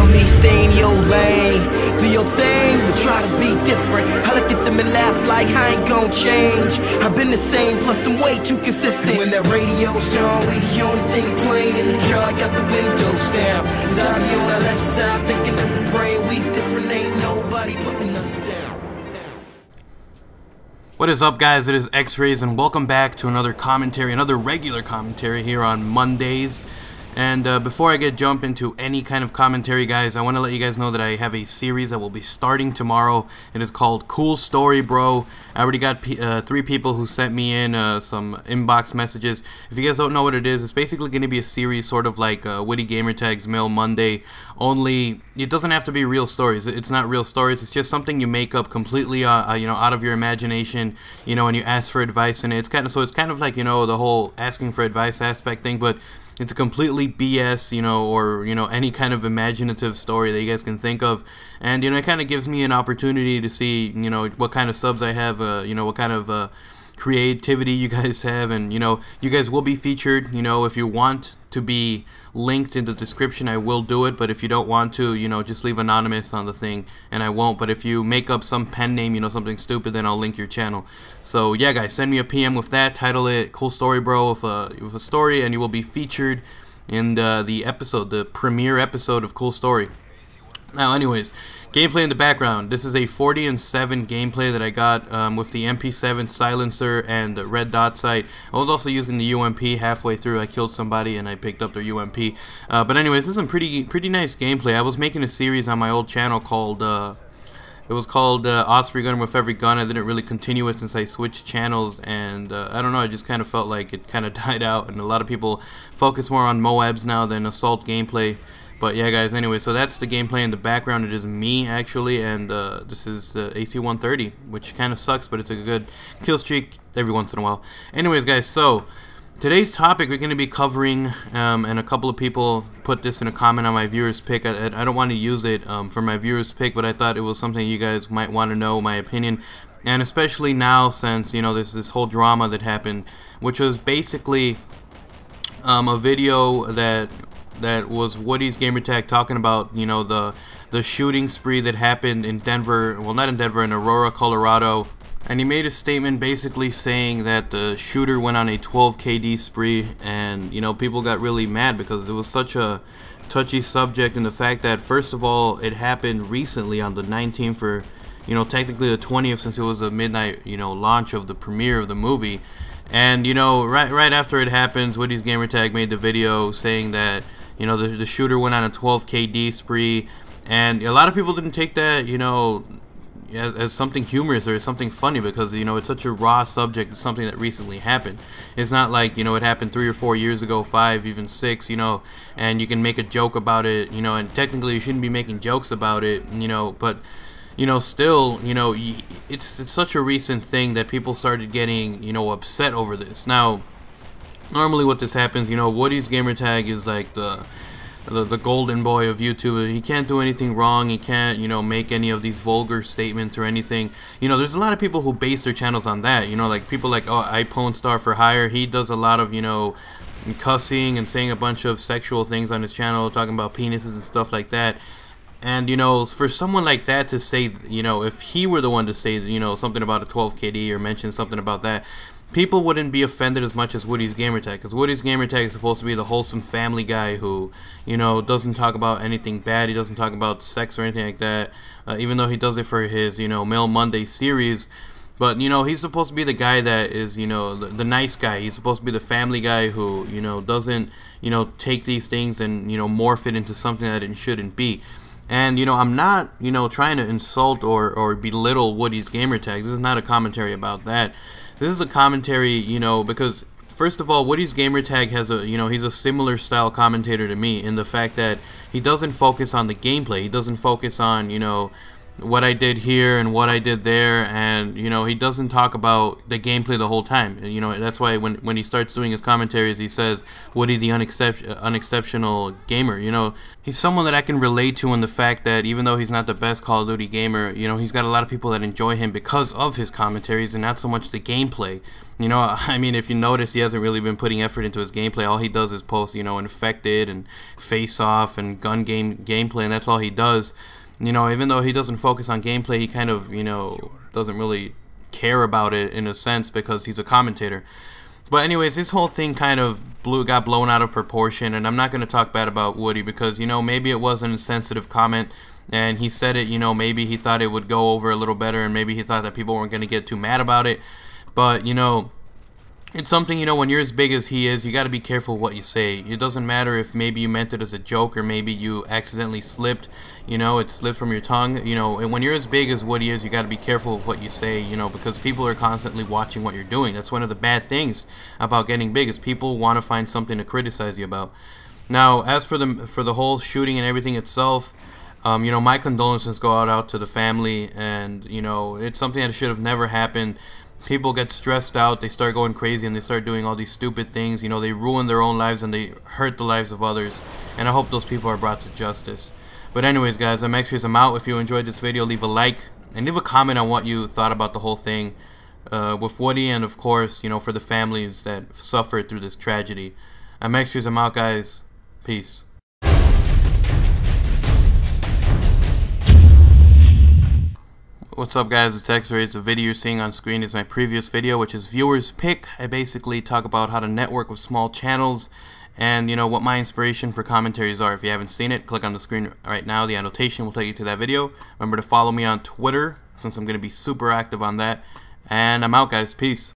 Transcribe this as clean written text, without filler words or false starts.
around me, stay in your lane. Do your thing, but try to be different. I look at them and laugh like I ain't gon' change. I've been the same, plus I'm way too consistent. When that radio's on, we the only thing playing in the car. I got the windows down. Cause I be on the left side, thinking of the brain. We different, ain't nobody putting us down. What is up, guys? It is X-Rays, and welcome back to another commentary, another regular commentary here on Mondays. And before I jump into any kind of commentary, guys, I want to let you guys know that I have a series that will be starting tomorrow. It is called Cool Story, Bro. I already got 3 people who sent me in some inbox messages. If you guys don't know what it is, it's basically going to be a series sort of like Witty Gamertag's Mail Monday, only it doesn't have to be real stories. It's not real stories. It's just something you make up completely, out of your imagination, and you ask for advice, and it's kind of like, the whole asking for advice aspect thing, but it's a completely BS, or any kind of imaginative story that you guys can think of, and it kind of gives me an opportunity to see, what kind of subs I have, what kind of creativity you guys have, and you guys will be featured. If you want to be linked in the description, I will do it, but if you don't want to, just leave anonymous on the thing and I won't. But if you make up some pen name, something stupid, then I'll link your channel. So yeah, guys, send me a PM with that, title it Cool Story, Bro, with a story, and you will be featured in the premiere episode of Cool Story. Now, anyways, gameplay in the background. This is a 40-7 gameplay that I got with the MP7 silencer and the red dot sight. I was also using the UMP halfway through. I killed somebody and I picked up their UMP. But anyways, this is some pretty nice gameplay. I was making a series on my old channel called Osprey Gunner with Every Gun. I didn't really continue it since I switched channels, and I don't know, I just kind of felt like it kind of died out, and a lot of people focus more on Moabs now than assault gameplay. But yeah, guys, anyway, so that's the gameplay in the background. It is me, actually, and this is AC-130, which kind of sucks, but it's a good kill streak every once in a while. Anyways, guys, so today's topic we're going to be covering, and a couple of people put this in a comment on my viewer's pick. I don't want to use it for my viewer's pick, but I thought it was something you guys might want to know, my opinion. And especially now, since, there's this whole drama that happened, which was basically a video that was Woody's Gamertag talking about, the shooting spree that happened in Denver, well, not in Denver, in Aurora, Colorado. And he made a statement basically saying that the shooter went on a 12 KD spree, and, people got really mad because it was such a touchy subject, and the fact that, first of all, it happened recently on the 19th, or, technically the 20th, since it was a midnight, launch of the premiere of the movie. And, right after it happens, Woody's Gamertag made the video saying that, the shooter went on a 12 KD spree, and a lot of people didn't take that, as something humorous or as something funny, because, it's such a raw subject. It's something that recently happened. It's not like, it happened 3 or 4 years ago, 5, even 6, and you can make a joke about it, and technically you shouldn't be making jokes about it, but, still, it's such a recent thing that people started getting, upset over this. Now, normally what this happens, Woody's Gamertag is like the golden boy of YouTube. He can't do anything wrong. He can't, make any of these vulgar statements or anything. There's a lot of people who base their channels on that. Like people like, iPhone Star for Hire. He does a lot of, cussing and saying a bunch of sexual things on his channel, talking about penises and stuff like that. And, for someone like that to say, if he were the one to say, something about a 12 KD or mention something about that, people wouldn't be offended as much as Woody's Gamertag, because Woody's Gamertag is supposed to be the wholesome family guy who, doesn't talk about anything bad. He doesn't talk about sex or anything like that, even though he does it for his, Mail Monday series. But, he's supposed to be the guy that is, the nice guy. He's supposed to be the family guy who, doesn't, take these things and, morph it into something that it shouldn't be. And, I'm not, trying to insult or belittle Woody's Gamertag. This is not a commentary about that. This is a commentary, because, first of all, Woody's Gamertag has a, he's a similar style commentator to me in the fact that he doesn't focus on the gameplay. He doesn't focus on, what I did here and what I did there, and you know, he doesn't talk about the gameplay the whole time. You know, that's why when he starts doing his commentaries, he says Woody the unexceptional gamer. You know, he's someone that I can relate to in the fact that even though he's not the best Call of Duty gamer, you know, he's got a lot of people that enjoy him because of his commentaries and not so much the gameplay. You know, I mean, if you notice, he hasn't really been putting effort into his gameplay. All he does is post, you know, Infected and Face Off and gun gameplay, and that's all he does. You know, even though he doesn't focus on gameplay, he kind of, you know, doesn't really care about it in a sense because he's a commentator. But anyways, this whole thing kind of got blown out of proportion, and I'm not going to talk bad about Woody because, you know, maybe it was an insensitive comment, and he said it, you know, maybe he thought it would go over a little better, and maybe he thought that people weren't going to get too mad about it. But, you know, it's something, you know, when you're as big as he is, you got to be careful what you say. It doesn't matter if maybe you meant it as a joke or maybe you accidentally slipped, you know, it slipped from your tongue, you know. And when you're as big as Woody is, you got to be careful of what you say, you know, because people are constantly watching what you're doing. That's one of the bad things about getting big, is people want to find something to criticize you about. Now, as for the whole shooting and everything itself, you know, my condolences go out to the family, and, you know, it's something that should have never happened. People get stressed out, they start going crazy, and they start doing all these stupid things. You know, they ruin their own lives and they hurt the lives of others, and I hope those people are brought to justice. But anyways, guys, I'm out. If you enjoyed this video, leave a like and leave a comment on what you thought about the whole thing with Woody, and of course, you know, for the families that suffered through this tragedy. I'm out, guys. Peace. What's up, guys? It's X-Ray. The video you're seeing on screen is my previous video, which is Viewer's Pick. I basically talk about how to network with small channels and, you know, what my inspiration for commentaries are. If you haven't seen it, click on the screen right now. The annotation will take you to that video. Remember to follow me on Twitter, since I'm going to be super active on that. And I'm out, guys. Peace.